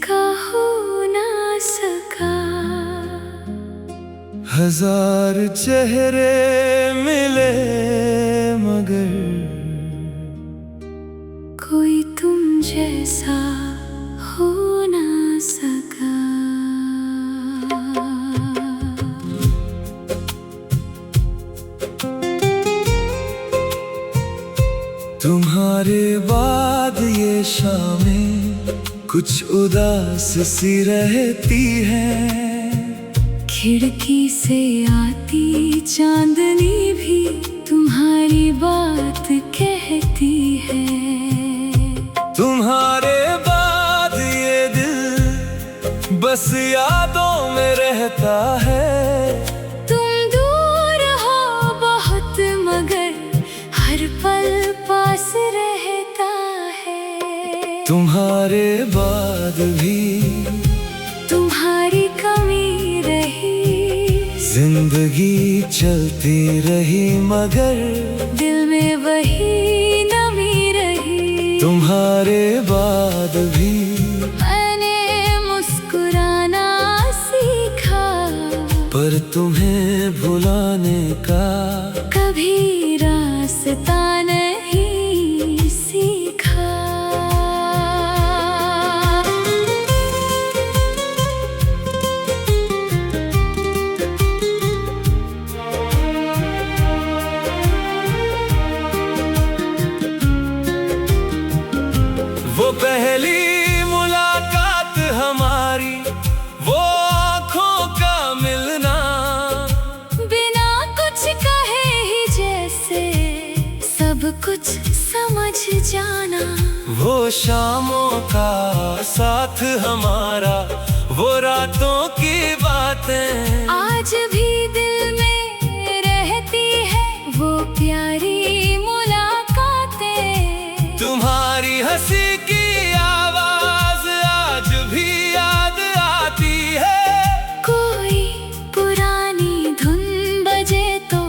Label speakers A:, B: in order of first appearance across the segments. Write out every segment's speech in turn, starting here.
A: का हो ना सका।
B: हजार चेहरे मिले मगर
A: कोई तुम जैसा हो ना सका।
B: तुम्हारे बाद ये शामें कुछ उदास सी रहती है।
A: खिड़की से आती चांदनी भी तुम्हारी बात कहती है।
B: तुम्हारे बाद ये दिल बस यादों में रहता है।
A: तुम दूर हो बहुत मगर हर पल पास रहता है।
B: तुम्हारे बाद भी
A: तुम्हारी कमी रही,
B: जिंदगी चलती रही मगर
A: दिल में वही नमी रही।
B: तुम्हारे बाद भी
A: मैंने मुस्कुराना सीखा,
B: पर तुम्हें भुलाने का
A: कभी रास्ता नहीं सीखा।
B: वो पहली मुलाकात हमारी, वो आँखों का मिलना,
A: बिना कुछ कहे ही जैसे सब कुछ समझ जाना।
B: वो शामों का साथ हमारा, वो रातों की बातें
A: आज भी दिल में रहती है वो प्यारी मुलाकातें।
B: तुम्हारी हंसी की आवाज आज भी याद आती है।
A: कोई पुरानी धुन बजे तो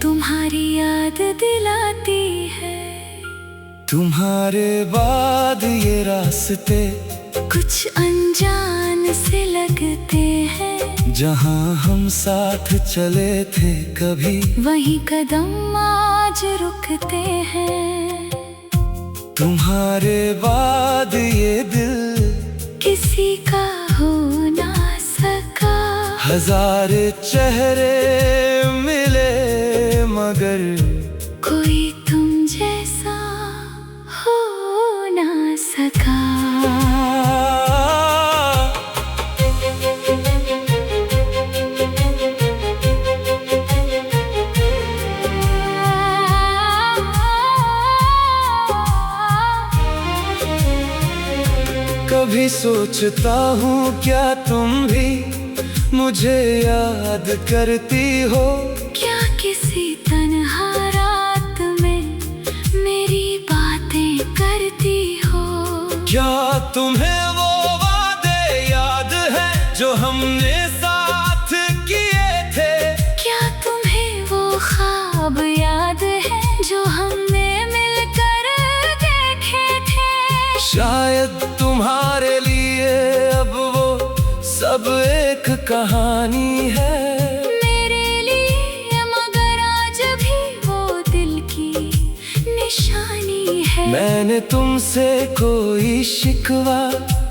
A: तुम्हारी याद दिलाती है।
B: तुम्हारे बाद ये रास्ते
A: कुछ अनजान से लगते हैं,
B: जहाँ हम साथ चले थे कभी
A: वही कदम आज रुकते हैं।
B: तुम्हारे बाद ये दिल
A: किसी का हो ना सका।
B: हजार चेहरे मिले मगर
A: कोई तुम जैसा हो ना सका।
B: कभी सोचता हूँ क्या तुम भी मुझे याद करती हो।
A: क्या किसी तन्हा रात में मेरी बातें करती हो।
B: क्या तुम्हें वो वादे याद है जो हमने साथ किए थे।
A: क्या तुम्हें वो ख्वाब याद है जो हमने मिलकर देखे थे।
B: शायद तुम्हारे लिए अब वो सब एक कहानी है।
A: मेरे लिए मगर आज भी वो दिल की निशानी है।
B: मैंने तुमसे कोई शिकवा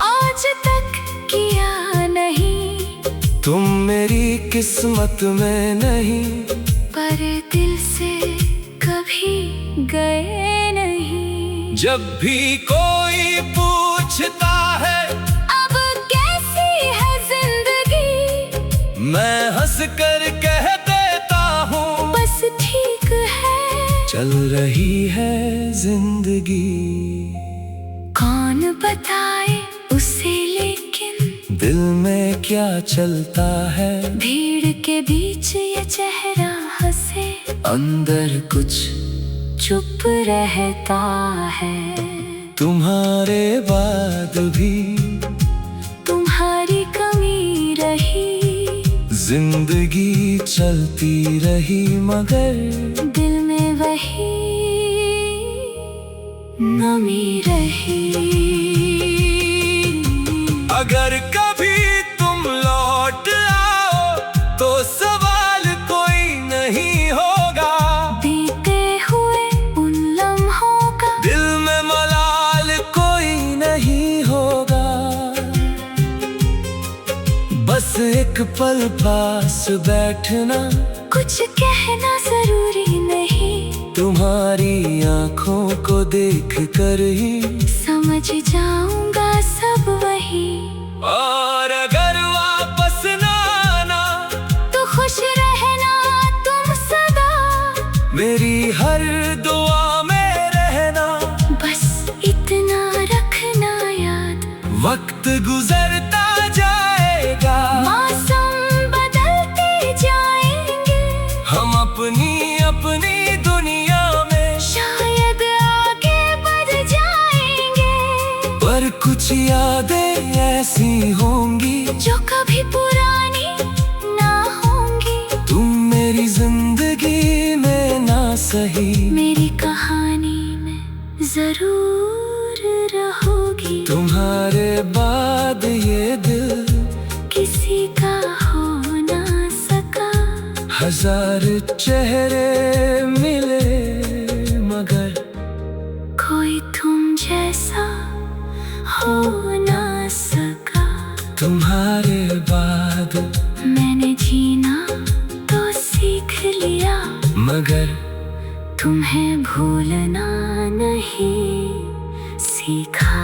A: आज तक किया नहीं,
B: तुम मेरी किस्मत में नहीं,
A: पर दिल से कभी गए नहीं।
B: जब भी कोई पूछता है
A: अब कैसी है जिंदगी,
B: मैं हंस कर कह देता हूँ
A: बस ठीक है
B: चल रही है जिंदगी।
A: कौन बताए उसे लेकिन
B: दिल में क्या चलता है।
A: भीड़ के बीच ये चेहरा हंसे,
B: अंदर कुछ
A: चुप रहता है।
B: तुम्हारे बाद भी
A: तुम्हारी कमी रही,
B: जिंदगी चलती रही मगर
A: दिल में वही नमी रही।
B: अगर कभी तुम लौट आओ तो सवाल कोई नहीं होगा।
A: बीते हुए उन लम्हों का
B: दिल में मलाल कोई नहीं होगा। बस एक पल पास बैठना,
A: कुछ कहना जरूरी नहीं।
B: तुम्हारी आंखों को देख कर ही
A: समझ जाऊंगा सब वही।
B: और अगर वापस ना आना
A: तो खुश रहना तुम सदा,
B: मेरी हर दुआ में रहना।
A: बस इतना रखना याद,
B: वक्त गुजरता जाएगा,
A: मौसम बदलते जाएंगे।
B: हम अपनी अपनी दुनिया में
A: शायद आगे बढ़ जाएंगे,
B: पर कुछ यादें ऐसी होंगी
A: जो कभी पुरानी ना होंगी।
B: तुम मेरी जिंदगी में ना सही,
A: मेरी कहानी में जरूर रहोगी।
B: तुम्हारे बाद ये दिल
A: किसी का हो ना सका,
B: हजार चेहरे मिले मगर
A: कोई तुम जैसा हो ना सका।
B: तुम्हारे बाद
A: मैंने जीना तो सीख लिया,
B: मगर
A: तुम्हें भूलना नहीं सीखा।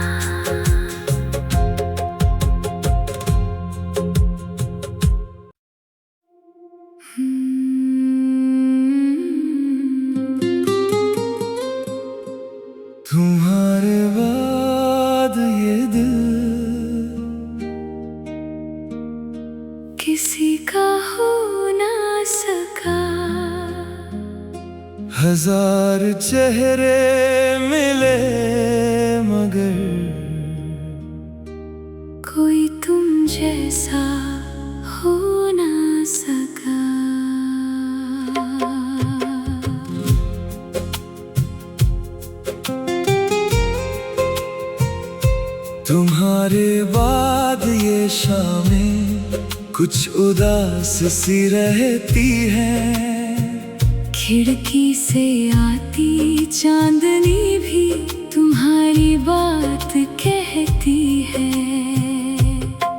B: तुम्हारे बाद ये दिल
A: किसी का हो ना सका,
B: हजार चेहरे मिले मगर
A: कोई तुम जैसा हो ना सका।
B: तुम्हारे बाद ये शामें कुछ उदास सी रहती है।
A: खिड़की से आती चांदनी भी तुम्हारी बात कहती है।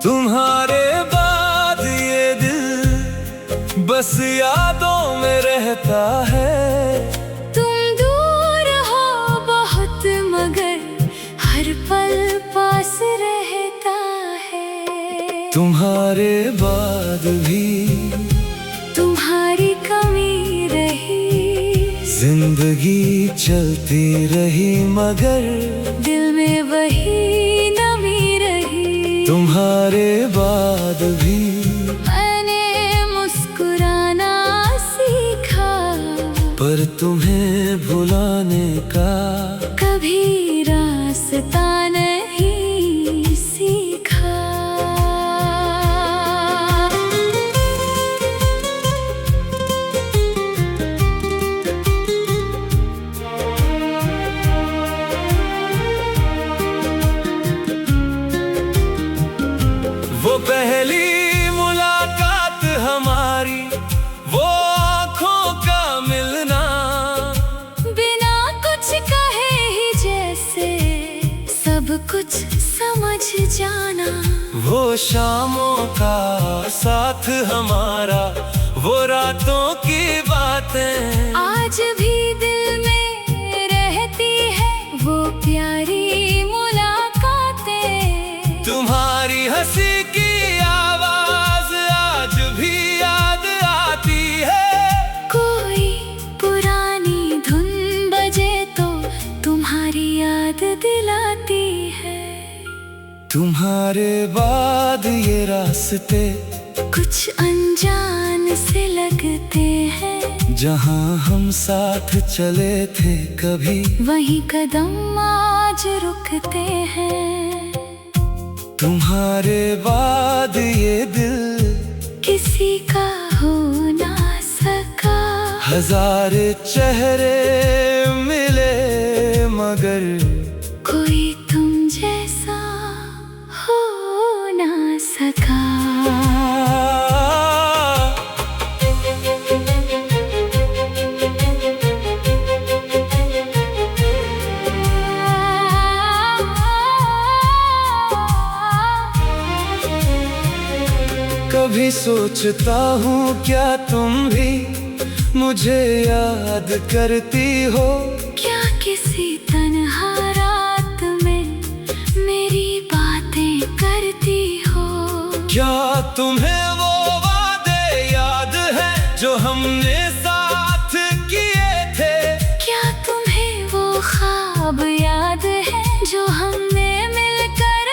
B: तुम्हारे बाद ये दिल बस यादों में रहता है।
A: तुम दूर हो बहुत मगर हर पल पास रहता है।
B: तुम्हारे बाद भी
A: तुम्हारी कमी रही,
B: जिंदगी चलती रही मगर
A: दिल में वही नमी रही।
B: तुम्हारे बाद भी
A: मैंने मुस्कुराना सीखा,
B: पर तुम्हें भुलाने का
A: कभी रास्ता नहीं सीखा।
B: वो पहली मुलाकात हमारी, वो आँखों का मिलना,
A: बिना कुछ कहे ही जैसे सब कुछ समझ जाना।
B: वो शामों का साथ हमारा, वो रातों की बातें
A: आज भी दिल में रहती है वो प्यारी मुलाकातें।
B: तुम्हारी हंसी की आवाज आज भी याद आती है।
A: कोई पुरानी धुन बजे तो तुम्हारी याद दिलाती है।
B: तुम्हारे बाद ये रास्ते
A: कुछ अनजान से लगते हैं,
B: जहाँ हम साथ चले थे कभी
A: वहीं कदम आज रुकते हैं।
B: तुम्हारे बाद ये दिल
A: किसी का हो ना सका,
B: हजार चेहरे मिले मगर
A: कोई तुम जैसा हो सका।
B: कभी सोचता हूँ क्या तुम भी मुझे याद करती हो?
A: क्या किसी तन्हा रात में मेरी बातें करती हो?
B: क्या तुम्हें वो वादे याद है जो हमने साथ किए थे?
A: क्या तुम्हें वो ख्वाब याद है जो हमने मिलकर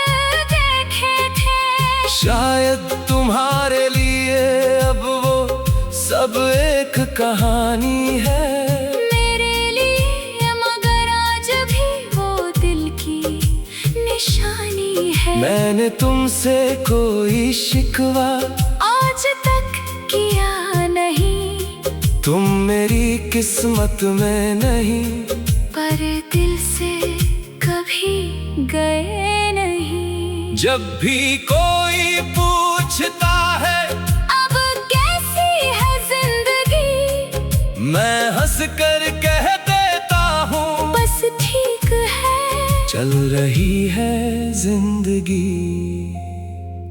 A: देखे थे?
B: शायद तुम्हारे लिए अब वो सब एक कहानी है
A: मेरे लिए, मगर आज भी वो दिल की निशानी है।
B: मैंने तुमसे कोई शिकवा
A: आज तक किया नहीं,
B: तुम मेरी किस्मत में नहीं,
A: पर दिल से कभी गए नहीं।
B: जब भी कोई पूछता है
A: अब कैसी है जिंदगी,
B: मैं हंस कर कह देता हूँ
A: बस ठीक है
B: चल रही है जिंदगी।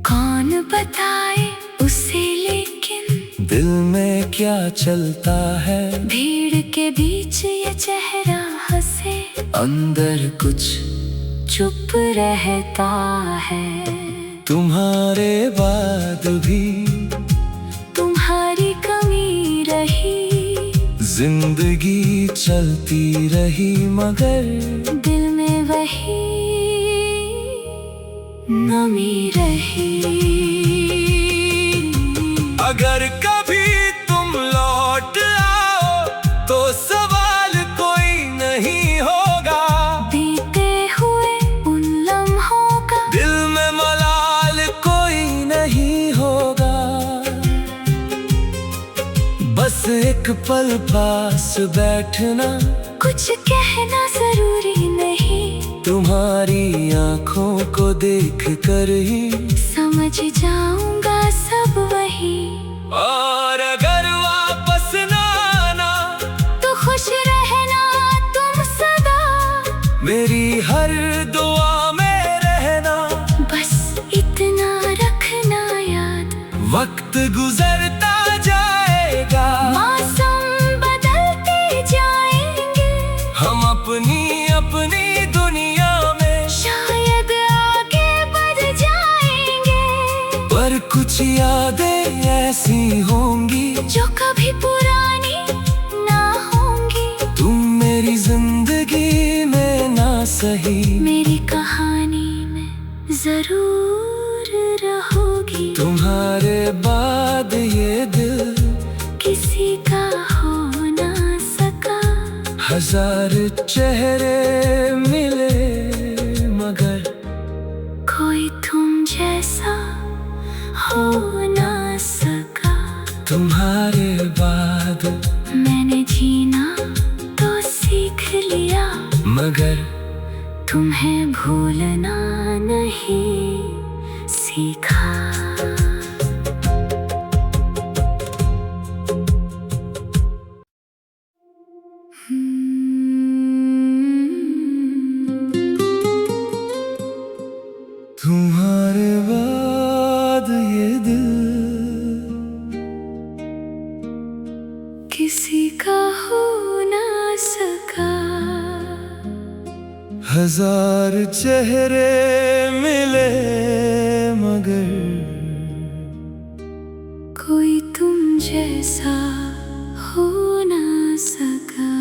A: कौन बताए उसे लेकिन
B: दिल में क्या चलता है,
A: भीड़ के बीच ये चेहरा हंसे,
B: अंदर कुछ
A: चुप रहता है।
B: तुम्हारे बाद भी
A: तुम्हारी कमी रही,
B: जिंदगी चलती रही, मगर
A: दिल में वही नमी रही।
B: अगर कभी तुम लौट आओ तो सवाल कोई नहीं होगा,
A: बीते हुए उन लम्हों का
B: दिल में मलाल कोई नहीं होगा। बस एक पल पास बैठना,
A: कुछ कहना जरूरी नहीं,
B: तुम्हारी आंखों को देख कर ही
A: समझ जाऊंगा सब वही।
B: और अगर वापस ना आना
A: तो खुश रहना तुम सदा,
B: मेरी हर दुआ में रहना,
A: बस इतना रखना याद।
B: वक्त गुजरता जाएगा,
A: मौसम बदलते जाएंगे,
B: हम अपनी अपनी दुनिया में
A: शायद आगे बढ़ जाएंगे,
B: पर कुछ यादें ऐसी होंगी
A: जो कभी पुरानी ना होंगी।
B: तुम मेरी जिंदगी में ना सही,
A: मेरी कहानी में जरूर रहोगी।
B: तुम्हारे बाद ये दिल
A: किसी का हो ना सका,
B: हजार चेहरे मिले, मगर
A: कोई तुम जैसा हो ना सका।
B: तुम्हारे बाद
A: मैंने जीना तो सीख लिया,
B: मगर
A: तुम्हें भूलना नहीं सीखा।
B: तुम्हारे बाद ये दिल
A: किसी का हो ना सका,
B: हजार चेहरे मिले, मगर
A: कोई तुम जैसा हो ना सका।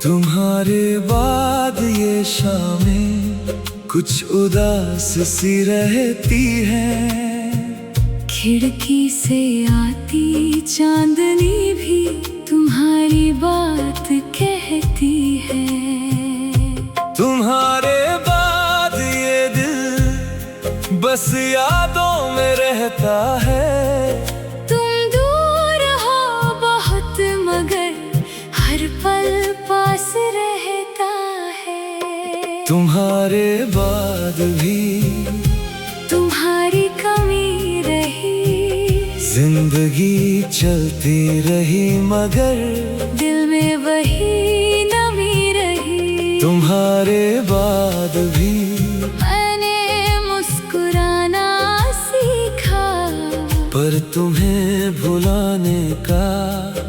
B: तुम्हारे बाद ये शामें कुछ उदास सी रहती है,
A: खिड़की से आती चांदनी भी तुम्हारी बात कहती है।
B: तुम्हारे बाद ये दिल बस यादों में रहता है,
A: तुम दूर हो बहुत मगर हर पल पास रहता है।
B: तुम्हारे बाद भी
A: तुम्हारी कमी रही,
B: जिंदगी चलती रही मगर
A: दिल में वही नमी रही।
B: तुम्हारे बाद भी
A: मैंने मुस्कुराना सीखा,
B: पर तुम्हें भुलाने का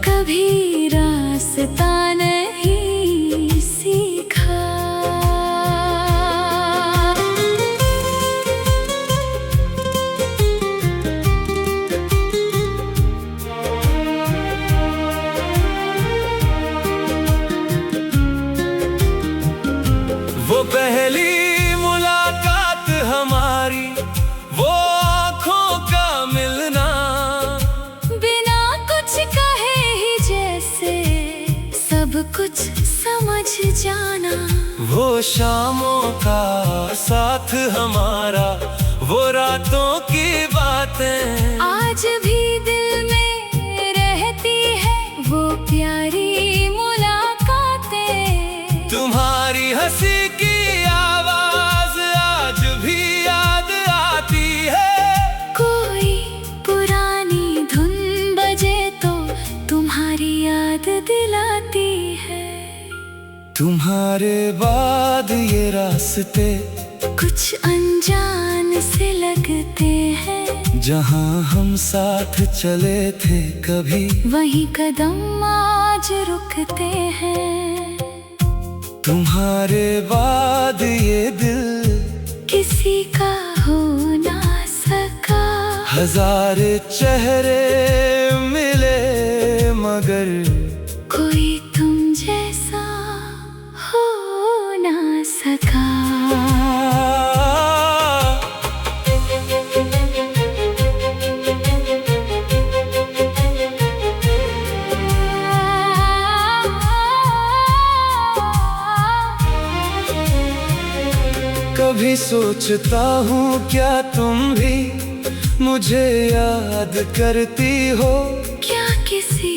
A: कभी रास्ता नहीं सीखा।
B: वो पहली मुलाकात हमारी, वो आँखों का मिलना,
A: बिना कुछ कहे ही जैसे सब कुछ समझ जाना।
B: वो शामों का साथ हमारा, वो रातों की बातें
A: आज भी दिल में रहती है वो प्यारी मुलाकातें।
B: तुम्हारी हंसी की आवाज आज भी याद आती है।
A: कोई पुरानी धुन बजे तो तुम्हारी याद दिलाती है।
B: तुम्हारे बाद ये रास्ते
A: कुछ अनजान से लगते हैं,
B: जहाँ हम साथ चले थे कभी
A: वही कदम आज रुकते हैं।
B: तुम्हारे बाद ये दिल
A: किसी का हो ना सका,
B: हजार चेहरे मिले मगर
A: कोई तुम जैसा हो ना सका।
B: कभी सोचता हूँ क्या तुम भी मुझे याद करती हो।
A: क्या किसी